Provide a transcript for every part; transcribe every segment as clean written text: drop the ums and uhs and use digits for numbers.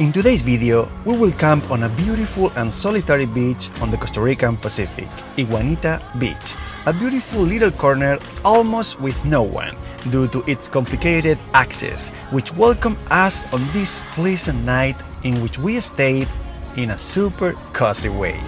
In today's video, we will camp on a beautiful and solitary beach on the Costa Rican Pacific, Iguanita Beach, a beautiful little corner almost with no one, due to its complicated access, which welcomed us on this pleasant night in which we stayed in a super cozy way.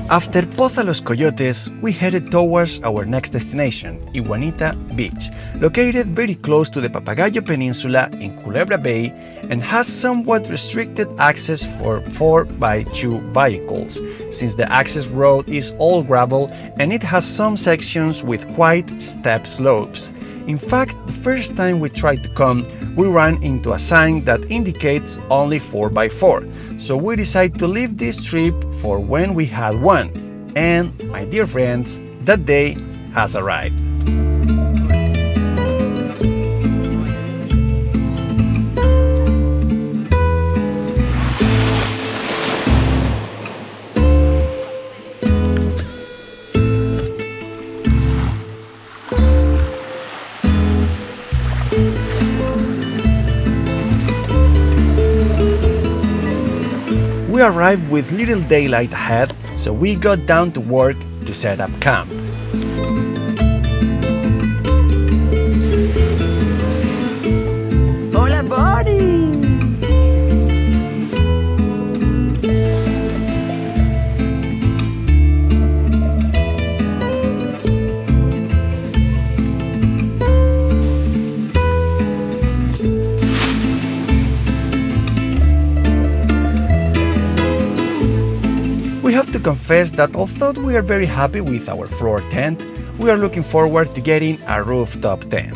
After Poza Los Coyotes, we headed towards our next destination, Iguanita Beach, located very close to the Papagayo Peninsula in Culebra Bay and has somewhat restricted access for 4x2 vehicles, since the access road is all gravel and it has some sections with quite steep slopes. In fact, the first time we tried to come, we ran into a sign that indicates only 4x4, so we decided to leave this trip for when we had one. And, my dear friends, that day has arrived. We arrived with little daylight ahead, so we got down to work to set up camp. Hola, buddy! We have to confess that although we are very happy with our floor tent, we are looking forward to getting a rooftop tent,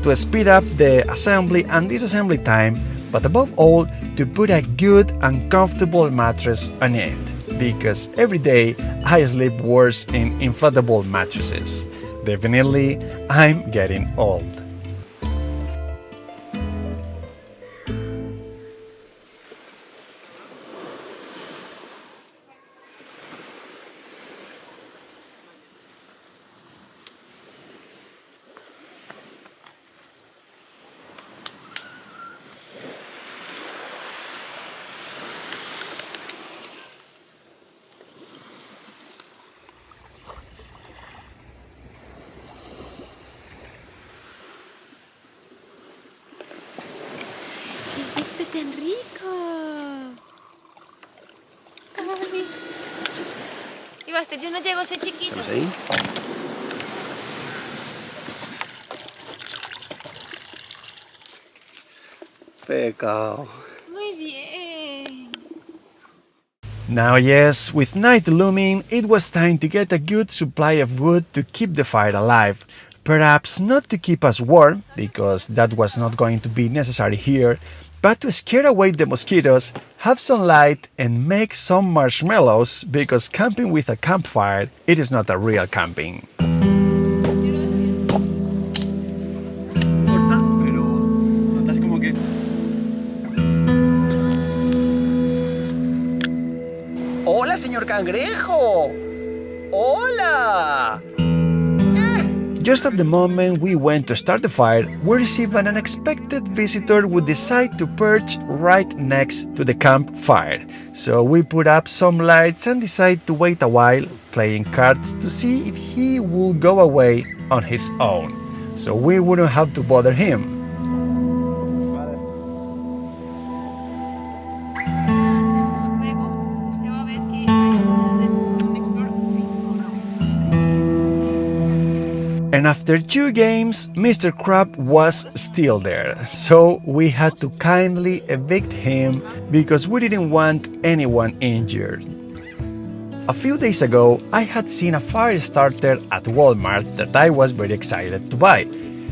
to speed up the assembly and disassembly time, but above all, to put a good and comfortable mattress on it, because every day I sleep worse in inflatable mattresses. Definitely, I'm getting old. ¿Qué hiciste tan rico? Ay. Y basta, yo no llego a ser chiquito. ¿Estamos ahí? Pecado. Muy bien. Now yes, with night looming, it was time to get a good supply of wood to keep the fire alive. Perhaps not to keep us warm, because that was not going to be necessary here, but to scare away the mosquitoes, have some light and make some marshmallows, because camping with a campfire, it is not a real camping. ¡Hola, señor cangrejo! ¡Hola! Just at the moment we went to start the fire, we received an unexpected visitor who decided to perch right next to the campfire. So we put up some lights and decided to wait a while, playing cards to see if he would go away on his own, so we wouldn't have to bother him. And after 2 games, Mr. Crab was still there, so we had to kindly evict him because we didn't want anyone injured. A few days ago, I had seen a fire starter at Walmart that I was very excited to buy.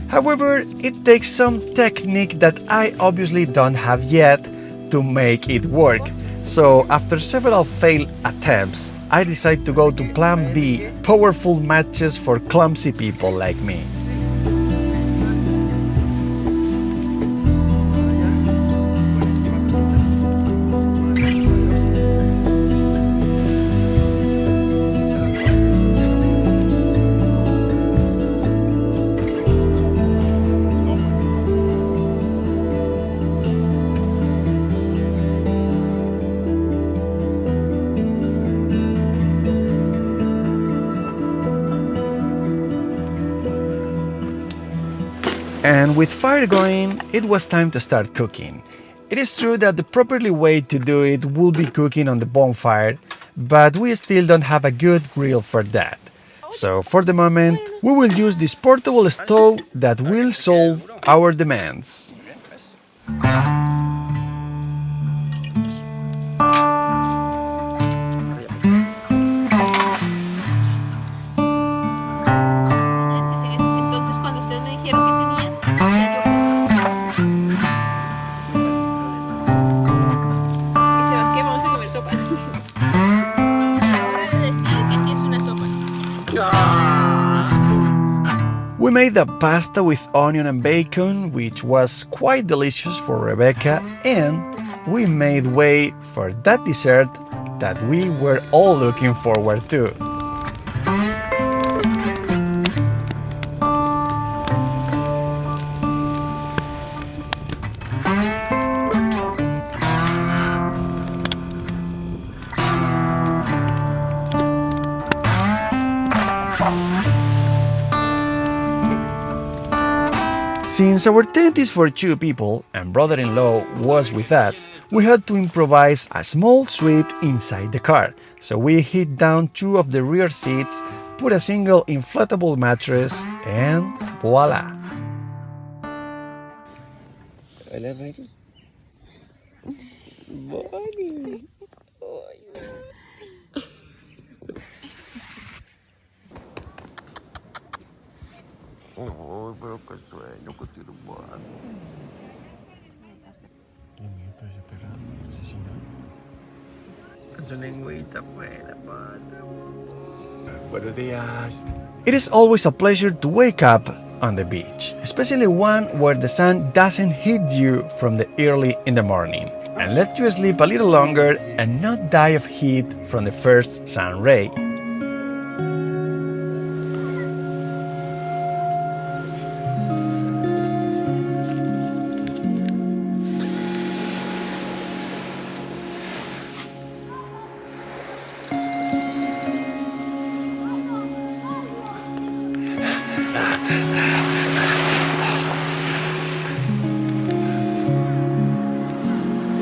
However, it takes some technique that I obviously don't have yet to make it work. So after several failed attempts, I decided to go to Plan B, powerful matches for clumsy people like me. And with fire going, it was time to start cooking. It is true that the properly way to do it will be cooking on the bonfire, but we still don't have a good grill for that. So for the moment, we will use this portable stove that will solve our demands. Entonces, cuando ustedes me dijeron que tenían, y Sebastián, vamos a comer sopa. Hora de decir que sí es una sopa. We made the pasta with onion and bacon, which was quite delicious for Rebecca, and we made way for that dessert that we were all looking forward to. Since our tent is for 2 people and brother-in-law was with us, we had to improvise a small suite inside the car. So we hid down 2 of the rear seats, put a single inflatable mattress, and voila! Hola, Mari. Mari. Ay, pero qué sueño que tiene basta. La mía, pero ya pegada, asesinado. Con su lengüita afuera, basta. Buenos días. It is always a pleasure to wake up on the beach, especially one where the sun doesn't hit you from the early in the morning and lets you sleep a little longer and not die of heat from the first sun ray.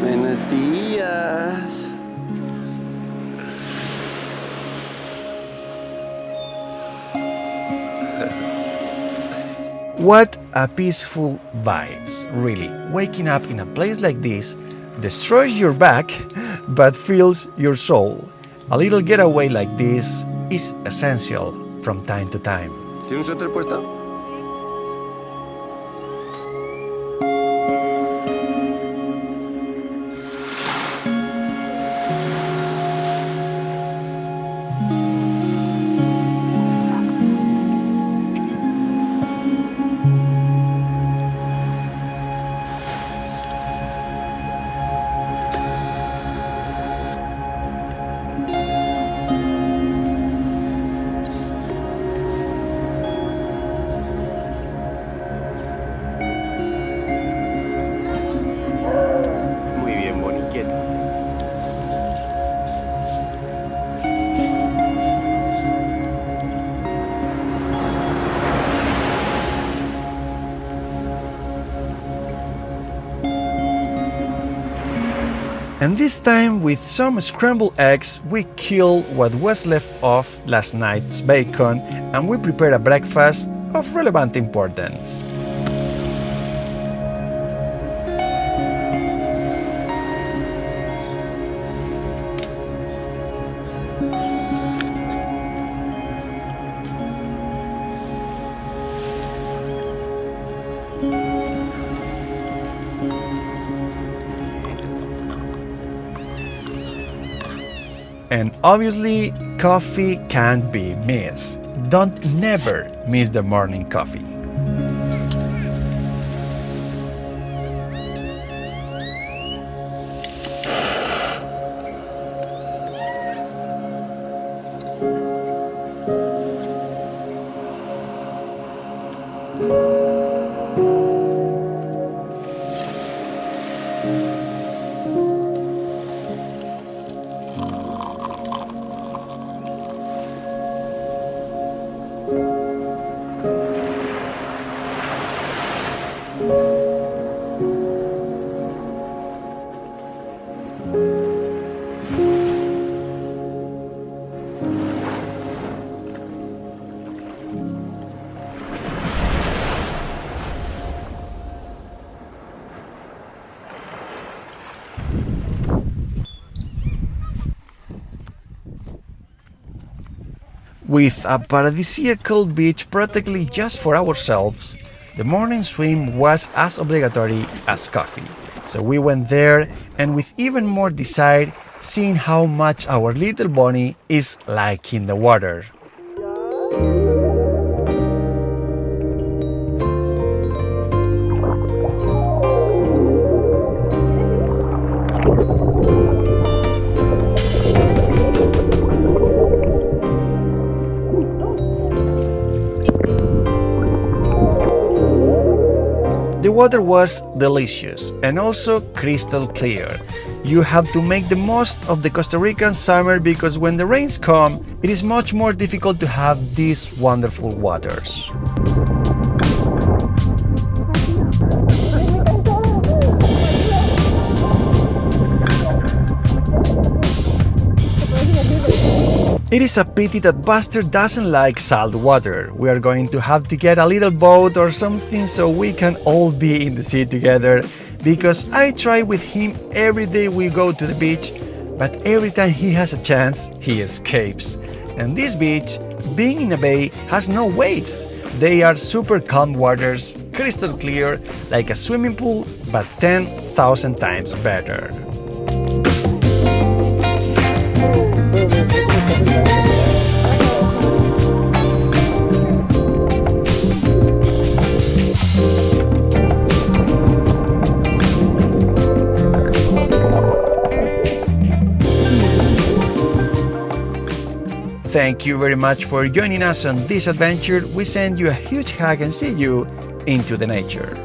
Buenos días. What a peaceful vibes, really. Waking up in a place like this destroys your back but fills your soul. A little getaway like this is essential from time to time. ¿Tiene un suéter puesta? Muy bien, boniqueta. And this time, with some scrambled eggs, we kill what was left of last night's bacon and we prepare a breakfast of relevant importance. And obviously, coffee can't be missed. Don't never miss the morning coffee. With a paradisiacal beach practically just for ourselves, the morning swim was as obligatory as coffee. So we went there and with even more desire, seeing how much our little bunny is liking the water. The water was delicious and also crystal clear. You have to make the most of the Costa Rican summer because when the rains come, it is much more difficult to have these wonderful waters. It is a pity that Buster doesn't like salt water. We are going to have to get a little boat or something so we can all be in the sea together, because I try with him every day we go to the beach, but every time he has a chance, he escapes. And this beach, being in a bay, has no waves. They are super calm waters, crystal clear, like a swimming pool, but 10,000 times better. Thank you very much for joining us on this adventure. We send you a huge hug and see you into the nature.